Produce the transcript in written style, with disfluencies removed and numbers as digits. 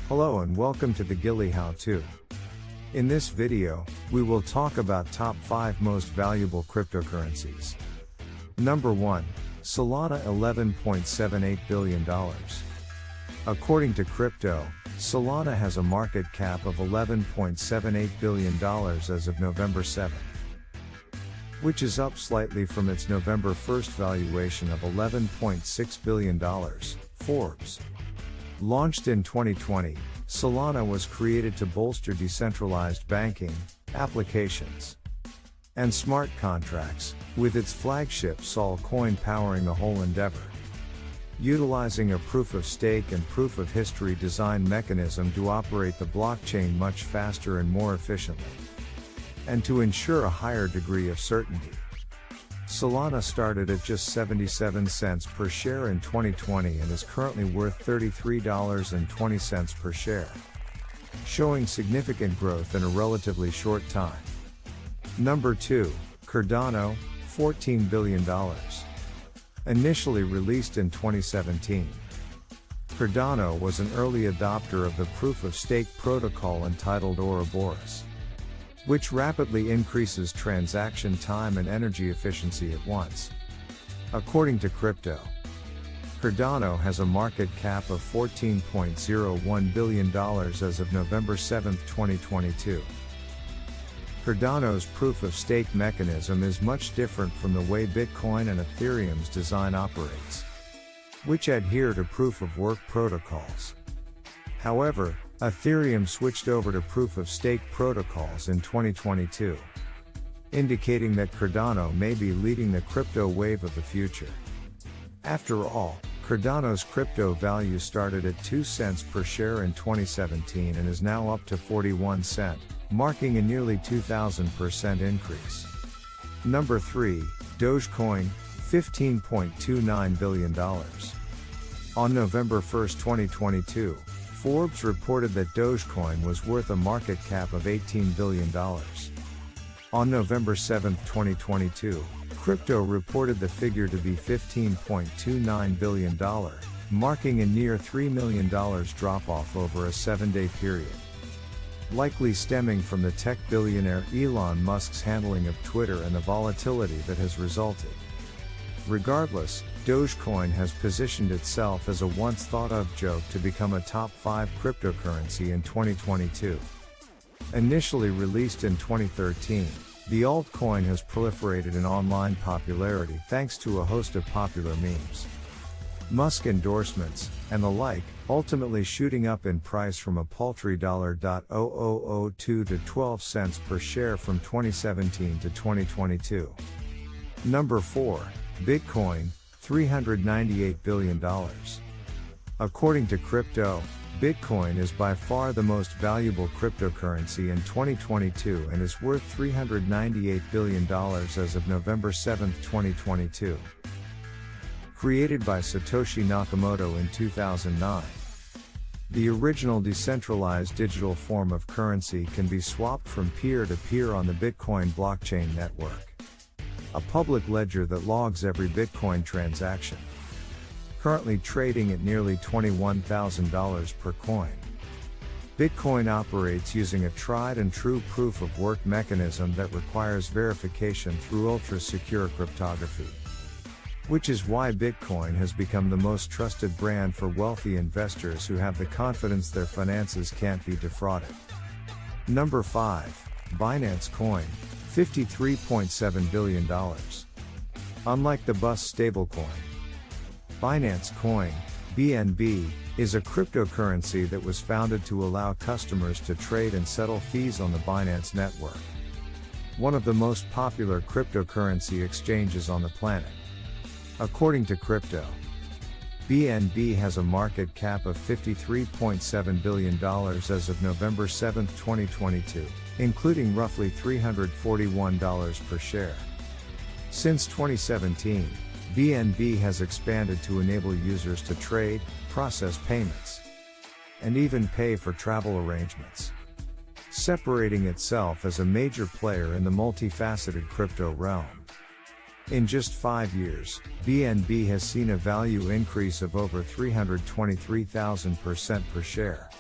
Hello and welcome to the Gilly How To. In this video, we will talk about top 5 most valuable cryptocurrencies. Number 1. Solana $11.78 billion. According to Crypto, Solana has a market cap of $11.78 billion as of November 7, which is up slightly from its November 1st valuation of $11.6 billion, Forbes. Launched in 2020, Solana was created to bolster decentralized banking, applications, and smart contracts, with its flagship Sol coin powering the whole endeavor. Utilizing a proof-of-stake and proof-of-history design mechanism to operate the blockchain much faster and more efficiently, and to ensure a higher degree of certainty. Solana started at just 77 cents per share in 2020 and is currently worth $33.20 per share, showing significant growth in a relatively short time. Number 2, Cardano, $14 billion. Initially released in 2017, Cardano was an early adopter of the proof-of-stake protocol entitled Ouroboros, which rapidly increases transaction time and energy efficiency at once. According to Crypto, Cardano has a market cap of $14.01 billion as of November 7, 2022. Cardano's proof-of-stake mechanism is much different from the way Bitcoin and Ethereum's design operates, which adhere to proof-of-work protocols. However, Ethereum switched over to proof-of-stake protocols in 2022, indicating that Cardano may be leading the crypto wave of the future. After all, Cardano's crypto value started at 2 cents per share in 2017 and is now up to 41 cents, marking a nearly 2,000% increase. Number 3, Dogecoin, $15.29 billion. On November 1, 2022, Forbes reported that Dogecoin was worth a market cap of $18 billion. On November 7, 2022, Crypto reported the figure to be $15.29 billion, marking a near $3 million drop-off over a 7-day period, likely stemming from the tech billionaire Elon Musk's handling of Twitter and the volatility that has resulted. Regardless, Dogecoin has positioned itself as a once thought of joke to become a top 5 cryptocurrency in 2022. Initially released in 2013, the altcoin has proliferated in online popularity thanks to a host of popular memes, Musk endorsements, and the like, ultimately shooting up in price from a paltry $0.0002 to 12 cents per share from 2017 to 2022. Number 4, Bitcoin, $398 billion. According to Crypto, Bitcoin is by far the most valuable cryptocurrency in 2022 and is worth $398 billion as of November 7, 2022. Created by Satoshi Nakamoto in 2009, the original decentralized digital form of currency can be swapped from peer-to-peer on the Bitcoin blockchain network, a public ledger that logs every Bitcoin transaction. Currently trading at nearly $21,000 per coin, Bitcoin operates using a tried-and-true proof-of-work mechanism that requires verification through ultra-secure cryptography, which is why Bitcoin has become the most trusted brand for wealthy investors who have the confidence their finances can't be defrauded. Number 5, Binance Coin, $53.7 billion. Unlike the BUS stablecoin, Binance Coin, BNB, is a cryptocurrency that was founded to allow customers to trade and settle fees on the Binance network, one of the most popular cryptocurrency exchanges on the planet. According to Crypto, BNB has a market cap of $53.7 billion as of November 7, 2022, including roughly $341 per share. Since 2017, BNB has expanded to enable users to trade, process payments, and even pay for travel arrangements, separating itself as a major player in the multifaceted crypto realm. In just 5 years, BNB has seen a value increase of over 323,000% per share.